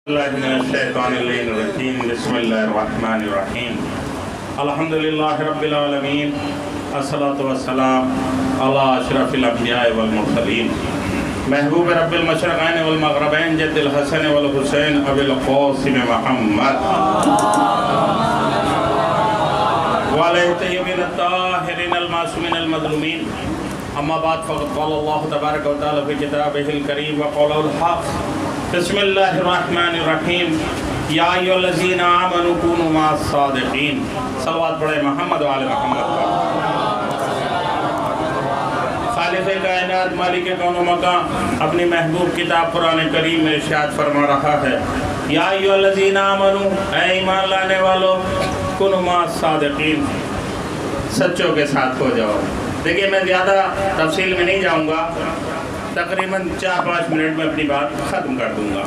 بسم اللہ الرحمن الرحیم الحمدللہ رب العالمین الصلاة والسلام علی اشرف الانبیاء والمرسلین محبوب رب المشرقین والمغربین جد الحسن والحسین ابی القاسم محمد وعلیہ الطیبین الطاہرین المعصومین المظلومین اما بعد فقد قال اللہ تبارک و تعالی فی کتابہ الکریم وقوله الحق بسم اللہ الرحمن الرحیم یا ایھا الذین آمنوا کونوا مع الصادقین صلوات پڑھے محمد وعلی محمد پر خالق کائنات مالک کون و مکان اپنی محبوب کتاب قرآن کریم میں ارشاد فرما رہا ہے یا ایھا الذین آمنوا اے ایمان لانے والو کونوا مع الصادقین سچوں کے ساتھ ہو جاؤ۔ دیکھیں میں زیادہ تفصیل میں نہیں جاؤں گا، تقریباً 4-5 منٹ میں اپنی بات ختم کر دوں گا۔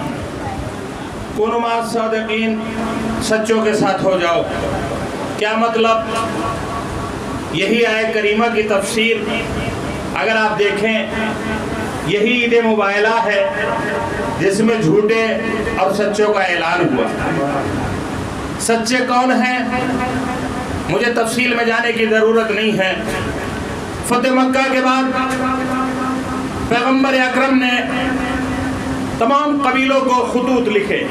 کونوا مع الصادقین سچوں کے ساتھ ہو جاؤ، کیا مطلب؟ یہی آیت کریمہ کی تفسیر اگر آپ دیکھیں یہی عید مباہلہ ہے جس میں جھوٹے اور سچوں کا اعلان ہوا۔ سچے کون ہیں مجھے تفصیل میں جانے کی ضرورت نہیں ہے۔ فتح مکہ کے بعد پیغمبر اکرم نے تمام قبیلوں کو خطوط لکھے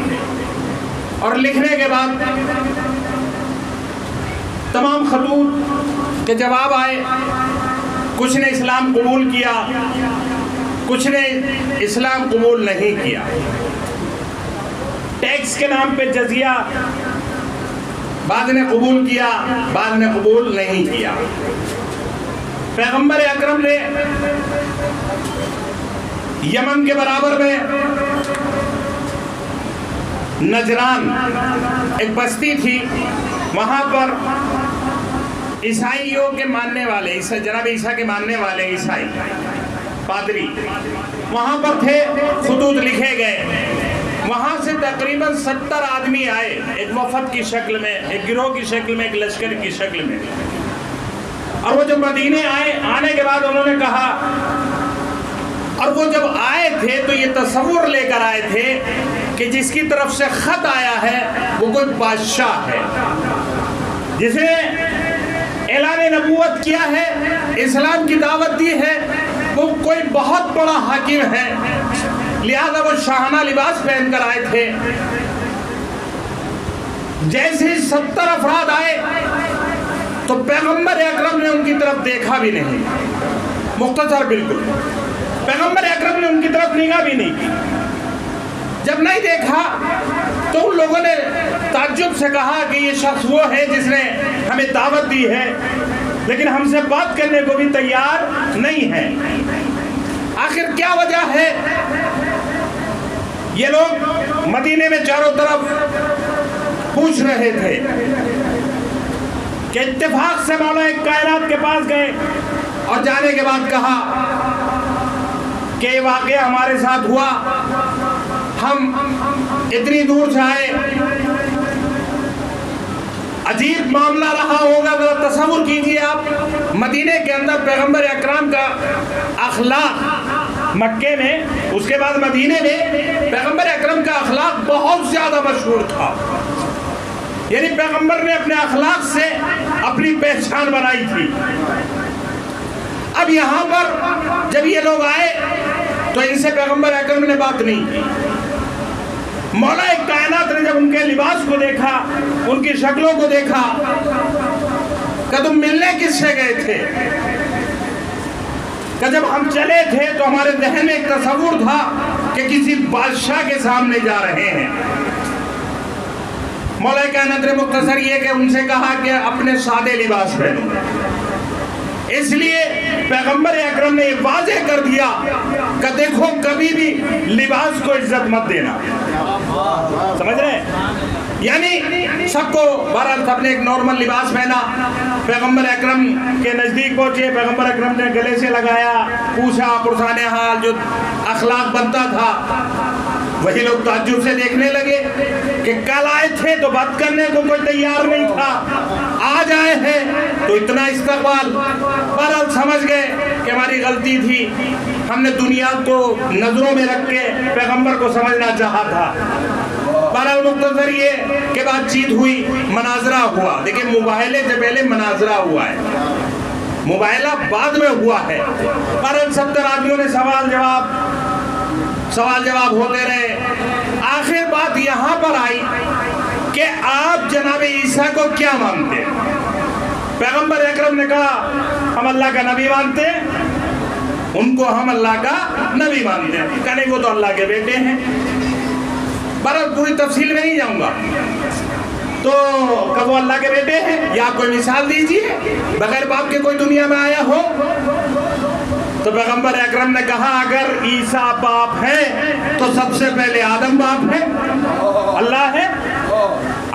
اور لکھنے کے بعد تمام خطوط کے جواب آئے، کچھ نے اسلام قبول کیا، کچھ نے اسلام قبول نہیں کیا۔ ٹیکس کے نام پہ جزیہ بعض نے قبول کیا، بعض نے قبول نہیں کیا۔ پیغمبر اکرم نے یمن کے برابر میں نجران ایک بستی تھی، وہاں پر عیسائیوں کے ماننے والے جناب عیسیٰ کے ماننے والے عیسائی پادری وہاں پر تھے، خطوط لکھے گئے۔ وہاں سے تقریباً 70 آدمی آئے، ایک وفد کی شکل میں، ایک گروہ کی شکل میں، ایک لشکر کی شکل میں۔ اور وہ جب مدینے آئے، آنے کے بعد انہوں نے کہا، اور وہ جب آئے تھے تو یہ تصور لے کر آئے تھے کہ جس کی طرف سے خط آیا ہے وہ کوئی بادشاہ ہے، جس نے اعلان نبوت کیا ہے، اسلام کی دعوت دی ہے، وہ کوئی بہت بڑا حاکم ہے۔ لہذا وہ شاہانہ لباس پہن کر آئے تھے۔ جیسے 70 افراد آئے تو پیغمبر اکرم نے ان کی طرف دیکھا بھی نہیں، مختصر بالکل، پیغمبر اکرم نے ان کی طرف نگاہ بھی نہیں کی۔ جب نہیں دیکھا تو ان لوگوں نے تعجب سے کہا کہ یہ شخص وہ ہے جس نے ہمیں دعوت دی ہے لیکن ہم سے بات کرنے کو بھی تیار نہیں ہے، آخر کیا وجہ ہے؟ یہ لوگ مدینے میں چاروں طرف پوچھ رہے تھے کہ اتفاق سے مولا کائنات کے پاس گئے اور جانے کے بعد کہا کہ یہ واقعہ ہمارے ساتھ ہوا، ہم اتنی دور سے آئے، عجیب معاملہ رہا ہوگا۔ ذرا تصور کیجئے آپ، مدینے کے اندر پیغمبر اکرام کا اخلاق، مکے میں اس کے بعد مدینے میں پیغمبر اکرم کا اخلاق بہت زیادہ مشہور تھا، یعنی پیغمبر نے اپنے اخلاق سے اپنی پہچان بنائی تھی۔ اب یہاں پر جب یہ لوگ آئے تو ان سے پیغمبر اکرم نے بات نہیں کی۔ مولا کائنات نے جب ان کے لباس کو دیکھا، ان کی شکلوں کو دیکھا، کہ تم ملنے کس سے گئے تھے؟ کہ جب ہم چلے تھے تو ہمارے ذہن میں ایک تصور تھا کہ کسی بادشاہ کے سامنے جا رہے ہیں۔ مولا کائنات نے مختصر یہ کہ ان سے کہا کہ اپنے سادے لباس پہنو۔ اس لیے پیغمبر اکرم نے یہ واضح کر دیا کہ دیکھو کبھی بھی لباس کو عزت مت دینا، سمجھ رہے ہیں؟ یعنی سب کو بہرحال سب نے ایک نارمل لباس پہنا، پیغمبر اکرم کے نزدیک پہنچے، پیغمبر اکرم نے گلے سے لگایا، پوچھا پرسان حال، جو اخلاق بنتا تھا۔ وہی لوگ تعجب سے دیکھنے لگے کہ کل آئے تھے تو بات کرنے کو کوئی تیار نہیں تھا، آج آئے ہیں تو اتنا استقبال۔ بہرحال سمجھ گئے کہ ہماری غلطی تھی، ہم نے دنیا کو نظروں میں رکھ کے پیغمبر کو سمجھنا چاہا تھا۔ مختصر یہ کہ بات چیت ہوئی، مناظرہ ہوا. دیکھیں مباہلے سے پہلے مناظرہ ہوا ہے، مباہلہ بعد میں ہوا ہے. پر 70 آدمیوں نے سوال جواب ہوتے رہے. آخر بات یہاں پر آئی کہ آپ جناب عیسیٰ کو کیا مانتے ہیں؟ پیغمبر اکرم نے کہا ہم اللہ کا نبی مانتے ہیں، ان کو ہم اللہ کا نبی مانتے ہیں. کہنے وہ تو اللہ کے بیٹے ہیں. بہرحال پوری تفصیل میں نہیں جاؤں گا. تو کب وہ اللہ کے بیٹے ہیں یا کوئی مثال دیجیے بغیر باپ کے کوئی دنیا میں آیا ہو؟ تو پیغمبر اکرم نے کہا اگر عیسیٰ باپ ہے تو سب سے پہلے آدم باپ ہے، اللہ ہے.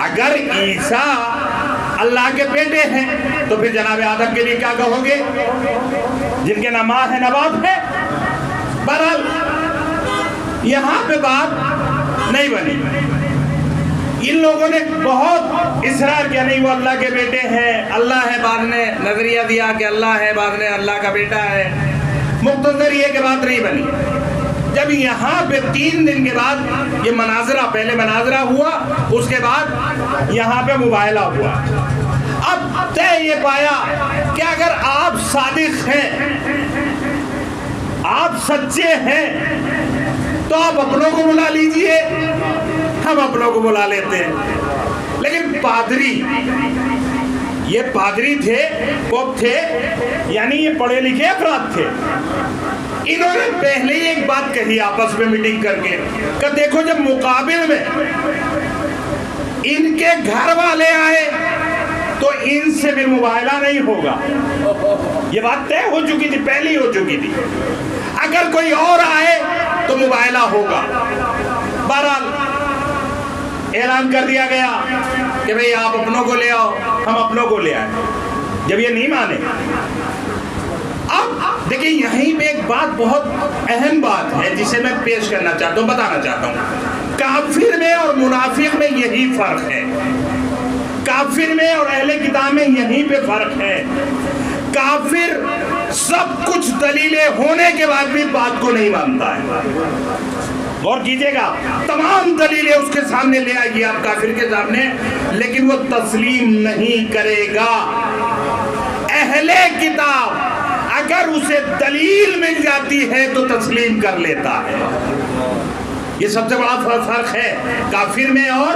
اگر عیسیٰ اللہ کے بیٹے ہیں تو پھر جناب آدم کے لیے کیا کہو گے جن کے نہ ماں ہے نہ باپ ہے؟ بہرحال یہاں پہ بات نہیں بنی. ان لوگوں نے بہت اصرار کیا نہیں وہ اللہ کے بیٹے ہیں، اللہ ہے، بعد نے نظریہ دیا کہ اللہ ہے، بعد نے اللہ کا بیٹا ہے. مختصر یہ کہ بات نہیں بنی. جب یہاں پہ 3 دن کے بعد یہ مناظرہ، پہلے مناظرہ ہوا، اس کے بعد یہاں پہ مباہلہ ہوا. اب طے یہ پایا کہ اگر آپ صادق ہیں، آپ سچے ہیں تو آپ اپنوں کو بلا لیجئے، ہم اپنوں کو بلا لیتے ہیں. لیکن پادری، یہ پادری تھے، پوپ تھے، یعنی یہ پڑھے لکھے افراد تھے. انہوں نے پہلے ہی ایک بات کہی آپس میں میٹنگ کر کے کہ دیکھو جب مقابل میں ان کے گھر والے آئے تو ان سے بھی مباہلہ نہیں ہوگا. یہ بات طے ہو چکی تھی، پہلی ہو چکی تھی. اگر کوئی اور آئے تو مباہلہ ہوگا. بہرحال اعلان کر دیا گیا کہ بھئی آپ اپنوں کو لے آؤ، ہم اپنوں کو لے آئے. جب یہ نہیں مانے، اب دیکھیں یہیں پہ ایک بات بہت اہم بات ہے جسے میں پیش کرنا چاہتا ہوں، بتانا چاہتا ہوں. کافر میں اور منافق میں یہی فرق ہے. کافر میں اور اہل کتاب میں یہیں پہ فرق ہے. کافر سب کچھ دلیلیں ہونے کے بعد بھی بات کو نہیں مانتا ہے. غور کیجئے گا، تمام دلیلیں اس کے سامنے لے آئے گی آپ کافر کے سامنے، لیکن وہ تسلیم نہیں کرے گا. اہل کتاب اگر اسے دلیل مل جاتی ہے تو تسلیم کر لیتا ہے. یہ سب سے بڑا فرق ہے کافر میں اور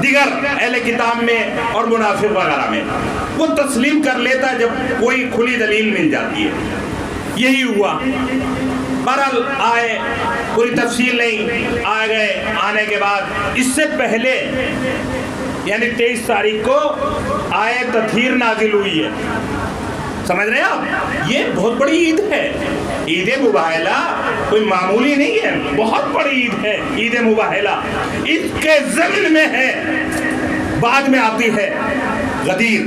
دیگر اہل کتاب میں اور منافق وغیرہ میں. وہ تسلیم کر لیتا ہے جب کوئی کھلی دلیل مل جاتی ہے. یہی ہوا. بہرحال آئے، پوری تفصیل نہیں، آ گئے. آنے کے بعد اس سے پہلے یعنی 23 تاریخ کو آئے تطہیر نازل ہوئی ہے. سمجھ رہے ہیں آپ؟ یہ بہت بڑی عید ہے. عید مباہلہ کوئی معمولی نہیں ہے، بہت بڑی عید ہے عید مباہلہ. اس کے ضمن میں ہے، بعد میں آتی ہے غدیر.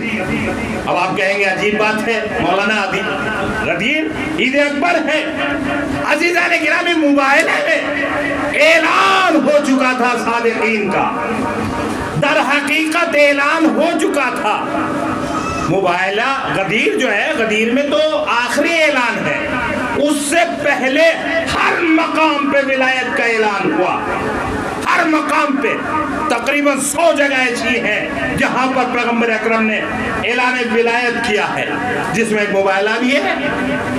اب آپ کہیں گے عجیب بات ہے مولانا، ابھی غدیر عید اکبر ہے. عزیزان گرامی مباہلہ میں اعلان ہو چکا تھا صادقین کا، در حقیقت اعلان ہو چکا تھا. مباہلہ غدیر جو ہے، غدیر میں تو آخری اعلان ہے. اس سے پہلے ہر مقام پہ ولایت کا اعلان ہوا. ہر مقام پہ تقریباً 100 جگہ ایسی ہیں جہاں پر پیغمبر اکرم نے اعلان ولایت کیا ہے، جس میں ایک مباہلہ بھی ہے،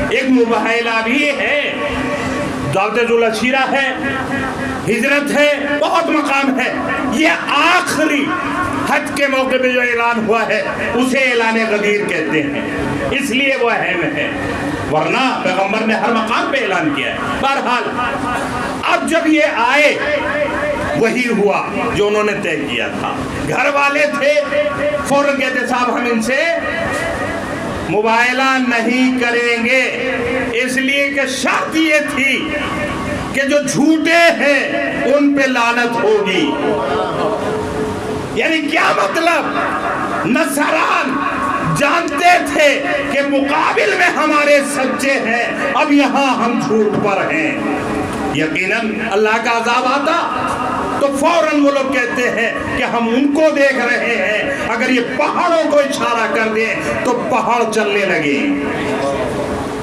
ایک مباہلہ بھی ہے، دعوت ذوالعشیرہ ہے، ہجرت ہے، بہت مقام ہے. یہ آخری حج کے موقع پہ جو اعلان ہوا ہے اسے اعلان غدیر کہتے ہیں، اس لیے وہ اہم ہے. ورنہ پیغمبر نے ہر مقام پہ اعلان کیا ہے. بہرحال اب جب یہ آئے وہی ہوا جو انہوں نے طے کیا تھا. گھر والے تھے، فوراً کہتے صاحب ہم ان سے مباہلہ نہیں کریں گے، اس لیے کہ شرط یہ تھی کہ جو جھوٹے ہیں ان پہ لعنت ہوگی. یعنی کیا مطلب؟ نصران جانتے تھے کہ مقابل میں ہمارے سچے ہیں، اب یہاں ہم جھوٹ پر ہیں. یقیناً اللہ کا عذاب آتا تو فوراً وہ لوگ کہتے ہیں کہ ہم ان کو دیکھ رہے ہیں، اگر یہ پہاڑوں کو اشارہ کر دیں تو پہاڑ چلنے لگے.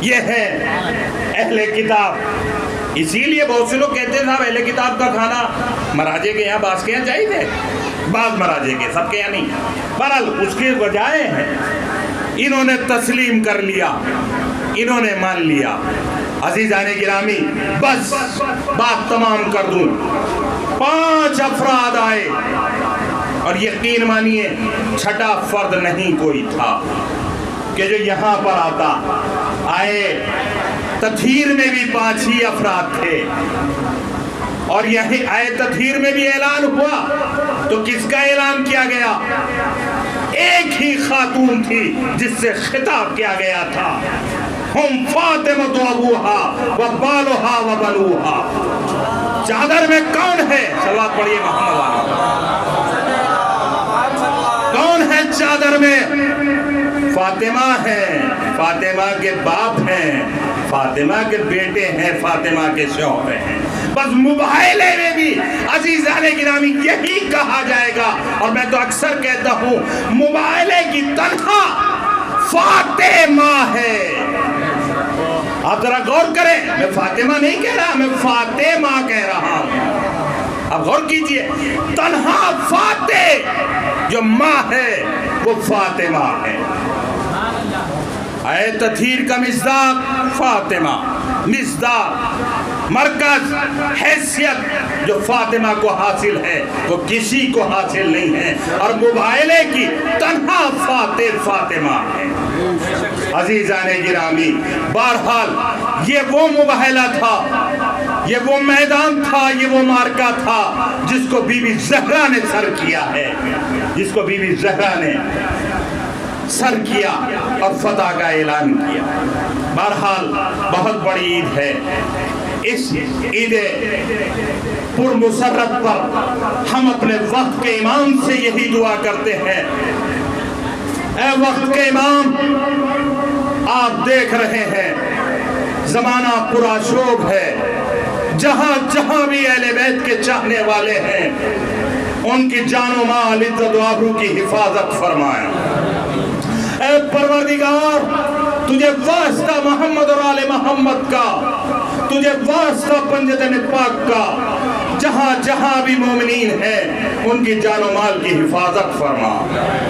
یہ ہے اہل کتاب. اسی لیے بہت سے لوگ کہتے ہیں صاحب اہل کتاب کا کھانا مراجے کے یہاں بعض کے یہاں چاہیے، بعض مراجے کے، سب کے یہاں نہیں۔ بہرحال اس کے وجہ ہیں انہوں نے تسلیم کر لیا، انہوں نے مان لیا۔ عزیزان گرامی، بس بات تمام کر دوں، 5 افراد آئے اور یقین مانیے چھٹا فرد نہیں کوئی تھا کہ جو یہاں پر آتا۔ آئے تطہیر میں بھی 5 ہی افراد تھے، اور یہی آئے تطہیر میں بھی اعلان ہوا تو کس کا اعلان کیا گیا؟ ایک ہی خاتون تھی جس سے خطاب کیا گیا تھا، ہم فاطمہ ابوہا و بالوہا و بنوہا۔ چادر میں کون ہے؟ صلوات پڑھیے محمد آلہ۔ کون ہے چادر میں؟ فاطمہ ہیں، فاطمہ کے باپ ہیں، فاطمہ کے بیٹے ہیں، فاطمہ کے شوہر ہیں۔ بس مباہلے میں بھی عزیزان گرامی یہی کہا جائے گا، اور میں تو اکثر کہتا ہوں مباہلے کی تنہا فاطمہ ہے۔ آپ ذرا غور کریں، میں فاطمہ نہیں کہہ رہا، میں فاطمہ کہہ رہا ہوں۔ اب غور کیجئے، تنہا فاتح جو ماں ہے وہ فاطمہ ہے۔ اے تطہیر کا مصداق فاطمہ، مصداق، مرکز، حیثیت جو فاطمہ کو حاصل ہے وہ کسی کو حاصل نہیں ہے، اور مباہلے کی تنہا فاتح فاطمہ ہے۔ عزیزان گرامی، بہرحال یہ وہ مباہلہ تھا، یہ وہ میدان تھا، یہ وہ مارکہ تھا جس کو بی بی زہرا نے سر کیا ہے، جس کو بی بی زہرا نے سر کیا اور فتح کا اعلان کیا۔ بہرحال بہت بڑی عید ہے، اس عید پر مسرت پر ہم اپنے وقت کے امام سے یہی دعا کرتے ہیں، اے وقت کے امام، آپ دیکھ رہے ہیں زمانہ پرآشوب ہے، جہاں جہاں بھی اہل بیت کے چاہنے والے ہیں ان کی جان و مال، عزت و آبرو کی حفاظت فرمائیں۔ اے پروردگار، تجھے واسطہ محمد اور آل محمد کا، تجھے واسطہ پنجتن پاک کا، جہاں جہاں بھی مومنین ہیں ان کی جان و مال کی حفاظت فرما۔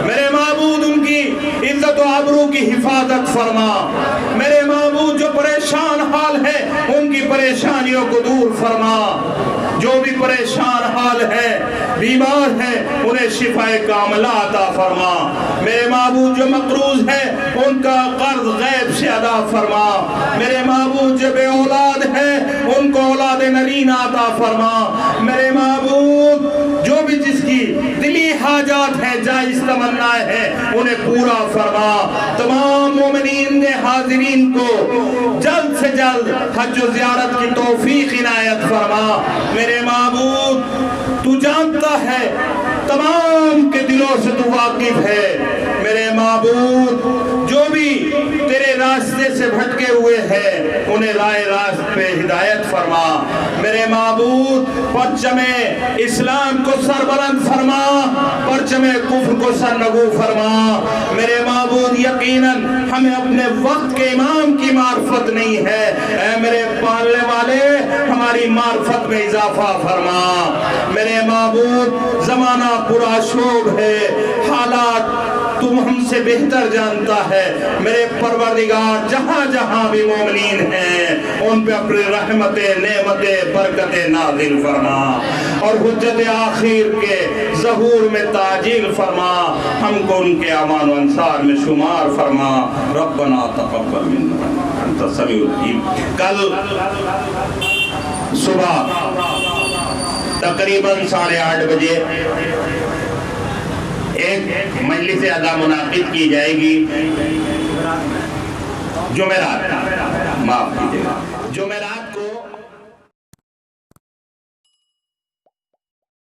میرے معبود ان کی عزت و آبرو کی حفاظت فرما۔ میرے معبود جو پریشان حال ہے ان کی پریشانیوں کو دور فرما۔ جو بھی پریشان حال ہے، بیمار ہے، انہیں شفا کاملہ عطا فرما۔ میرے معبود جو مقروض ہے ان کا قرض غیب سے ادا فرما۔ میرے معبود جو بے اولاد ہے ان کو اولاد نرین عطا فرما۔ میرے معبود جو بھی جس کی دلی حاجات ہے، جائز تمنا ہے، انہیں پورا فرما۔ تمام مومنین نے حاضرین کو جلد سے جلد حج و زیارت کی توفیق عنایت فرما۔ میرے معبود تو جانتا ہے، تمام کے دلوں سے تو واقف ہے۔ میرے معبود جو بھی تیرے راستے سے بھٹکے ہوئے ہیں انہیں رائے راست پہ ہدایت فرما۔ میرے معبود پرچم اسلام کو سربلند فرما، پرچم کفر کو سرنگو فرما۔ میرے معبود یقیناً ہمیں اپنے وقت کے امام کی معرفت نہیں ہے، اے میرے پالنے والے ہماری معرفت میں اضافہ فرما۔ میرے معبود زمانہ پرآشوب ہے، حالات تم ہم سے بہتر جانتا ہے۔ میرے پروردگار جہاں جہاں بھی مومنین ہیں ان پہ اپنی رحمت، نعمت، برکت نازل فرما، اور حجت آخر کے ظہور میں تاجیل فرما۔ ہم کو ان کے امان و انصار میں شمار فرما۔ ربنا تقبل منا انت السمیع العلیم۔ کل صبح تقریباً 8:30 بجے ایک مجلس ادا منعقد کی جائے گی، جمعرات، معاف کیجیے گا، جمعرات